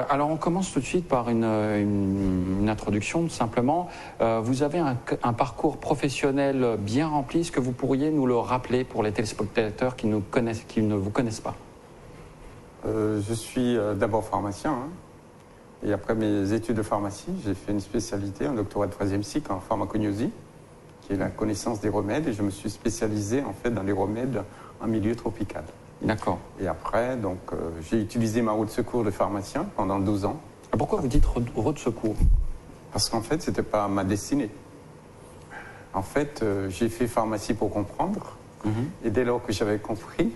Alors on commence tout de suite par une introduction, simplement. Vous avez un parcours professionnel bien rempli. Est-ce que vous pourriez nous le rappeler pour les téléspectateurs qui ne vous connaissent pas? Je suis d'abord pharmacien, hein, et après mes études de pharmacie, j'ai fait une spécialité, un doctorat de 3e cycle en pharmacognosie, qui est la connaissance des remèdes, et je me suis spécialisé en fait dans les remèdes en milieu tropical. D'accord. Et après, donc, j'ai utilisé ma roue de secours de pharmacien pendant 12 ans. Pourquoi vous dites roue de secours? Parce qu'en fait, c'était pas ma destinée. En fait, j'ai fait pharmacie pour comprendre, et dès lors que j'avais compris,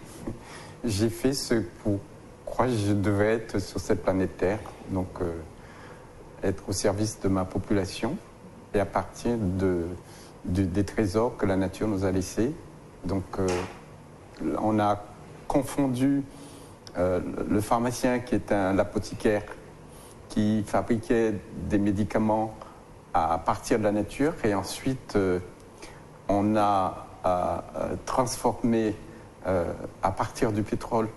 j'ai fait ce pourquoi je devais être sur cette planète Terre, donc être au service de ma population, et à partir des trésors que la nature nous a laissés. Donc, on a confondu le pharmacien qui est l'apothicaire qui fabriquait des médicaments à partir de la nature, et ensuite on a transformé à partir du pétrole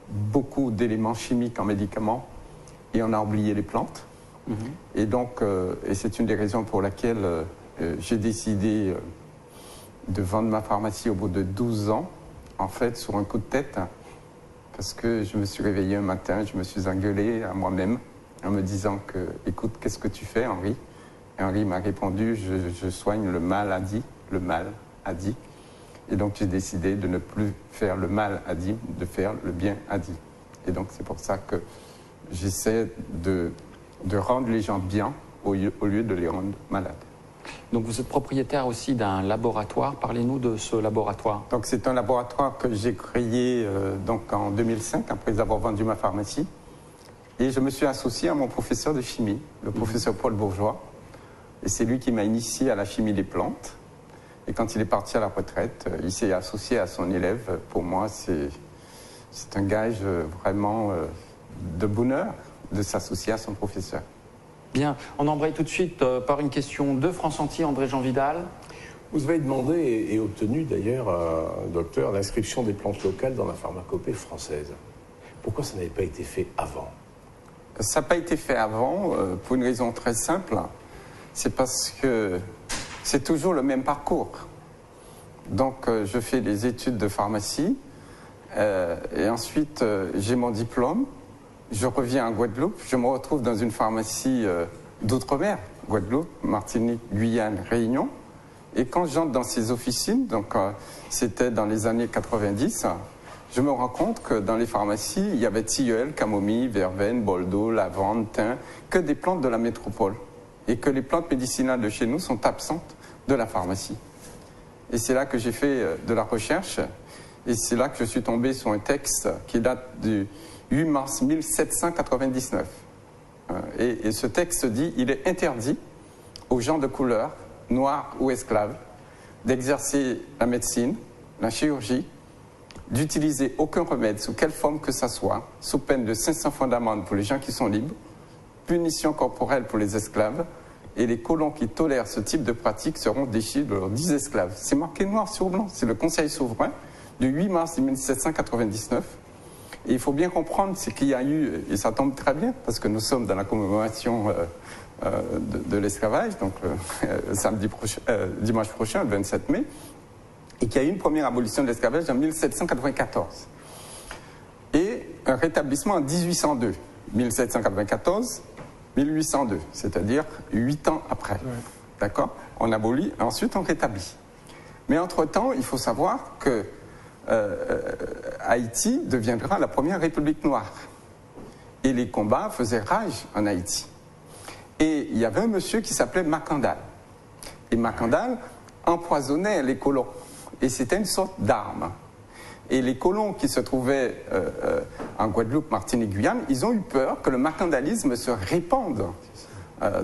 beaucoup d'éléments chimiques en médicaments, et on a oublié les plantes. Et donc, et c'est une des raisons pour laquelle j'ai décidé de vendre ma pharmacie au bout de 12 ans, en fait, sur un coup de tête, parce que je me suis réveillé un matin, je me suis engueulé à moi-même en me disant que, écoute, qu'est-ce que tu fais, Henri? Et Henri m'a répondu, je soigne le maladie, le mal a dit. Et donc j'ai décidé de ne plus faire le mal a dit, de faire le bien a dit. Et donc c'est pour ça que j'essaie de rendre les gens bien au lieu de les rendre malades. Donc vous êtes propriétaire aussi d'un laboratoire. Parlez-nous de ce laboratoire. Donc c'est un laboratoire que j'ai créé donc en 2005, après avoir vendu ma pharmacie. Et je me suis associé à mon professeur de chimie, le professeur Paul Bourgeois. Et c'est lui qui m'a initié à la chimie des plantes. Et quand il est parti à la retraite, il s'est associé à son élève. Pour moi, c'est un gage vraiment de bonheur de s'associer à son professeur. Bien, on embraye tout de suite par une question de France Antilles, André-Jean Vidal. Vous avez demandé et obtenu d'ailleurs, docteur, l'inscription des plantes locales dans la pharmacopée française. Pourquoi ça n'avait pas été fait avant? Ça n'a pas été fait avant pour une raison très simple. C'est parce que c'est toujours le même parcours. Donc je fais des études de pharmacie et ensuite j'ai mon diplôme. Je reviens en Guadeloupe, je me retrouve dans une pharmacie d'outre-mer, Guadeloupe, Martinique, Guyane, Réunion. Et quand j'entre dans ces officines, donc c'était dans les années 90, je me rends compte que dans les pharmacies, il y avait tilleul, camomille, verveine, boldo, lavande, thym, que des plantes de la métropole. Et que les plantes médicinales de chez nous sont absentes de la pharmacie. Et c'est là que j'ai fait de la recherche, et c'est là que je suis tombé sur un texte qui date du 8 mars 1799. Et ce texte dit, il est interdit aux gens de couleur, noirs ou esclaves, d'exercer la médecine, la chirurgie, d'utiliser aucun remède sous quelle forme que ça soit, sous peine de 500 francs d'amende pour les gens qui sont libres, punition corporelle pour les esclaves, et les colons qui tolèrent ce type de pratique seront déchirés de leurs 10 esclaves. C'est marqué noir sur blanc, c'est le Conseil souverain du 8 mars 1799. Et il faut bien comprendre ce qu'il y a eu, et ça tombe très bien, parce que nous sommes dans la commémoration de l'esclavage, donc dimanche prochain, le 27 mai, et qu'il y a eu une première abolition de l'esclavage en 1794. Et un rétablissement en 1802, 1794, 1802, c'est-à-dire 8 ans après. Ouais. D'accord? On abolit, ensuite on rétablit. Mais entre-temps, il faut savoir que Haïti deviendra la première république noire. Et les combats faisaient rage en Haïti. Et il y avait un monsieur qui s'appelait Macandal. Et Macandal empoisonnait les colons. Et c'était une sorte d'arme. Et les colons qui se trouvaient en Guadeloupe, Martinique, Guyane, ils ont eu peur que le macandalisme se répande.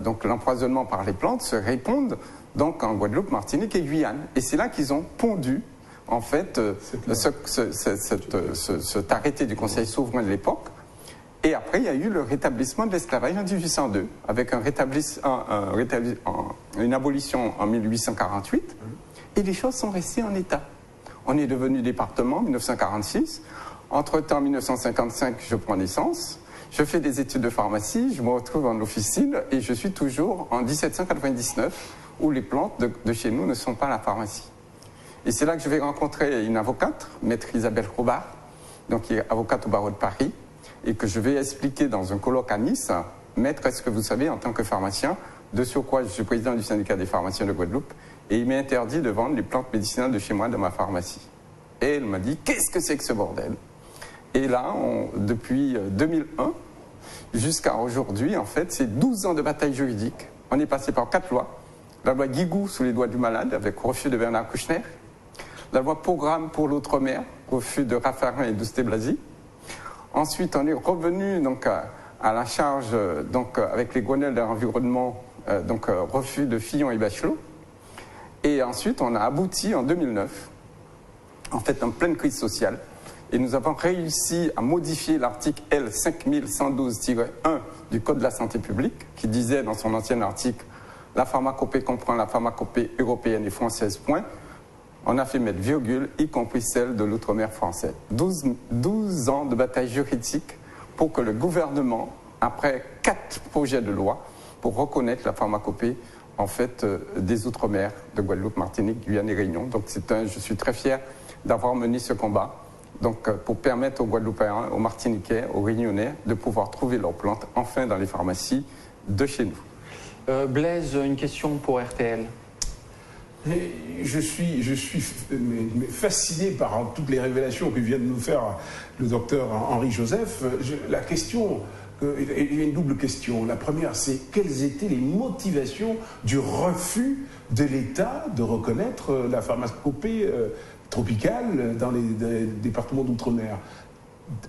Donc l'empoisonnement par les plantes se répande donc en Guadeloupe, Martinique et Guyane. Et c'est là qu'ils ont pondu en fait cet arrêté du Conseil souverain de l'époque. Et après, il y a eu le rétablissement de l'esclavage en 1802, avec une abolition en 1848, et les choses sont restées en état. On est devenu département en 1946. Entre-temps, en 1955, je prends naissance. Je fais des études de pharmacie, je me retrouve en officine et je suis toujours en 1799 où les plantes de chez nous ne sont pas à la pharmacie. Et c'est là que je vais rencontrer une avocate, maître Isabelle Robart, donc qui est avocate au barreau de Paris, et que je vais expliquer dans un colloque à Nice, maître, est-ce que vous savez en tant que pharmacien, de sur quoi je suis président du syndicat des pharmaciens de Guadeloupe, et il m'est interdit de vendre les plantes médicinales de chez moi dans ma pharmacie. Et elle m'a dit, qu'est-ce que c'est que ce bordel? Et là, depuis 2001 jusqu'à aujourd'hui, en fait, c'est 12 ans de bataille juridique. On est passé par 4 lois. La loi Guigou sous les doigts du malade, avec refus de Bernard Kouchner. La loi Programme pour l'outre-mer, refus de Raffarin et d'Ousté Blasi. Ensuite, on est revenu donc, à la charge donc, avec les Grenelles de l'environnement, refus de Fillon et Bachelot. Et ensuite, on a abouti en 2009, en fait, en pleine crise sociale. Et nous avons réussi à modifier l'article L 5112-1 du Code de la santé publique, qui disait dans son ancien article, la pharmacopée comprend la pharmacopée européenne et française, point. On a fait mettre virgule, y compris celle de l'outre-mer français. 12 ans de bataille juridique pour que le gouvernement, après 4 projets de loi, pour reconnaître la pharmacopée en fait, des outre-mer de Guadeloupe, Martinique, Guyane et Réunion. Donc je suis très fier d'avoir mené ce combat. Donc, pour permettre aux Guadeloupéens, aux Martiniquais, aux Réunionnais de pouvoir trouver leurs plantes enfin dans les pharmacies de chez nous. Blaise, une question pour RTL. Je suis fasciné par toutes les révélations que vient de nous faire le docteur Henri Joseph. La question, il y a une double question. La première, c'est quelles étaient les motivations du refus de l'État de reconnaître la pharmacopée tropicale dans les départements d'outre-mer?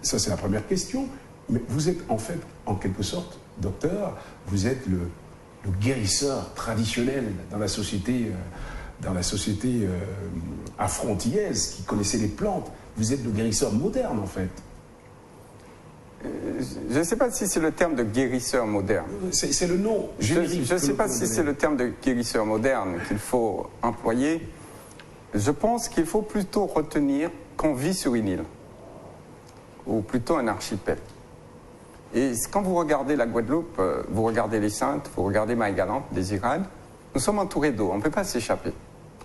Ça, c'est la première question. Mais vous êtes en fait, en quelque sorte, docteur, vous êtes le guérisseur traditionnel dans la société afrontillaise qui connaissait les plantes. Vous êtes le guérisseur moderne, en fait. Je ne sais pas si c'est le terme de guérisseur moderne. C'est le nom générique. Je ne sais pas si c'est le terme de guérisseur moderne qu'il faut employer. Je pense qu'il faut plutôt retenir qu'on vit sur une île, ou plutôt un archipel. Et quand vous regardez la Guadeloupe, vous regardez les Saintes, vous regardez Marie-Galante, des Irades, nous sommes entourés d'eau, on ne peut pas s'échapper.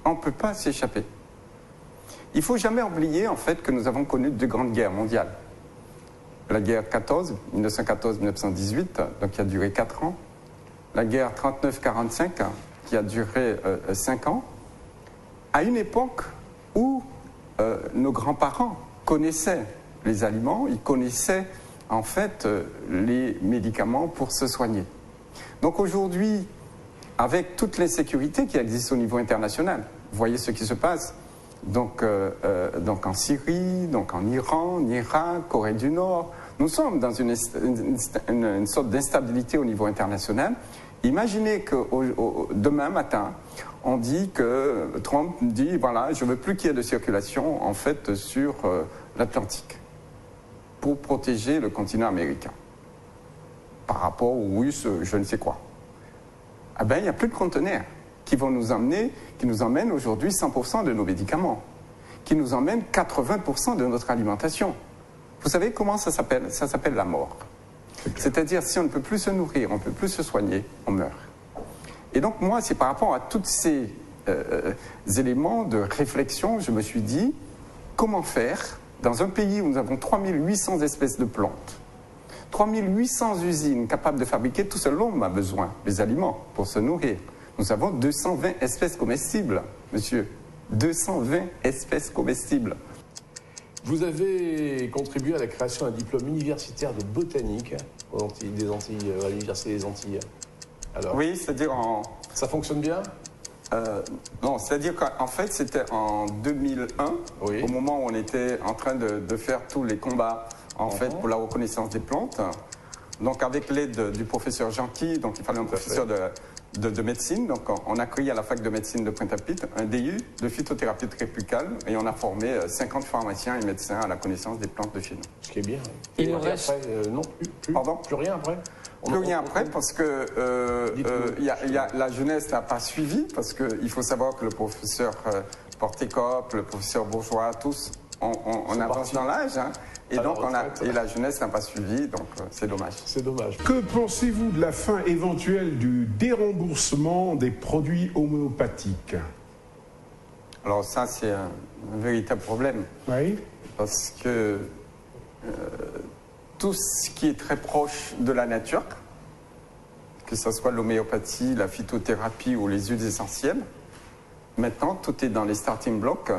On ne peut pas s'échapper. Il ne faut jamais oublier en fait que nous avons connu 2 grandes guerres mondiales. La guerre 1914-1918, donc qui a duré 4 ans. La guerre 39-45, qui a duré 5 ans. À une époque où nos grands-parents connaissaient les aliments, ils connaissaient en fait les médicaments pour se soigner. Donc aujourd'hui, avec toute l'insécurité qui existe au niveau international, vous voyez ce qui se passe donc en Syrie, donc en Iran, en Irak, Corée du Nord. Nous sommes dans une sorte d'instabilité au niveau international. Imaginez que demain matin, on dit que Trump dit, voilà, je ne veux plus qu'il y ait de circulation, en fait, sur l'Atlantique, pour protéger le continent américain, par rapport aux Russes, je ne sais quoi. Ah ben, il n'y a plus de conteneurs qui vont nous emmener, qui nous emmènent aujourd'hui 100% de nos médicaments, qui nous emmènent 80% de notre alimentation. Vous savez comment ça s'appelle? Ça s'appelle la mort. C'est-à-dire, si on ne peut plus se nourrir, on ne peut plus se soigner, on meurt. Et donc, moi, c'est par rapport à tous ces éléments de réflexion, je me suis dit, comment faire dans un pays où nous avons 3800 espèces de plantes, 3800 usines capables de fabriquer, tout seul l'homme a besoin des aliments pour se nourrir. Nous avons 220 espèces comestibles, monsieur. 220 espèces comestibles. Vous avez contribué à la création d'un diplôme universitaire de botanique à l'Université des Antilles. Alors, oui, c'est-à-dire en... Ça fonctionne bien? Non, c'est-à-dire qu'en fait, c'était en 2001, oui, au moment où on était en train de faire tous les combats en fait, pour la reconnaissance des plantes. Donc, avec l'aide du professeur Jean-Qui, donc il fallait un professeur de médecine. Donc, on a créé à la fac de médecine de Pointe-à-Pitre un DU de phytothérapie tropicale et on a formé 50 pharmaciens et médecins à la connaissance des plantes de chez nous. Ce qui est bien. Il nous reste... Après, non, Pardon? Plus rien après? Plus rien après parce que la jeunesse n'a pas suivi, parce qu'il faut savoir que le professeur Portécope, le professeur Bourgeois, tous on avance dans l'âge, hein, et donc et la jeunesse n'a pas suivi, donc c'est dommage. C'est dommage. Que pensez-vous de la fin éventuelle du déremboursement des produits homéopathiques? Alors ça, c'est un véritable problème. Oui. Parce que tout ce qui est très proche de la nature, que ce soit l'homéopathie, la phytothérapie ou les huiles essentielles, maintenant, tout est dans les starting blocks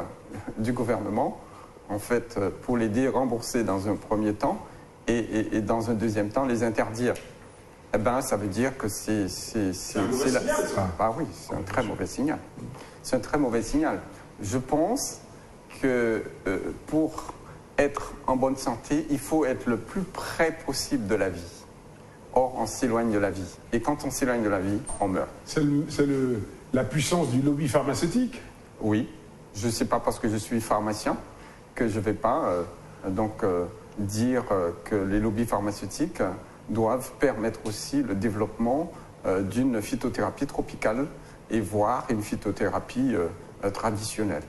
du gouvernement, en fait, pour les dérembourser dans un premier temps et dans un deuxième temps, les interdire. Eh bien, ça veut dire que c'est un mauvais signal, ça. Ah oui, c'est un très mauvais signal. C'est un très mauvais signal. Je pense que pour être en bonne santé, il faut être le plus près possible de la vie. Or, on s'éloigne de la vie. Et quand on s'éloigne de la vie, on meurt. C'est la puissance du lobby pharmaceutique? Oui. Je ne sais pas parce que je suis pharmacien que je ne vais pas dire que les lobbies pharmaceutiques doivent permettre aussi le développement d'une phytothérapie tropicale et voire une phytothérapie traditionnelle.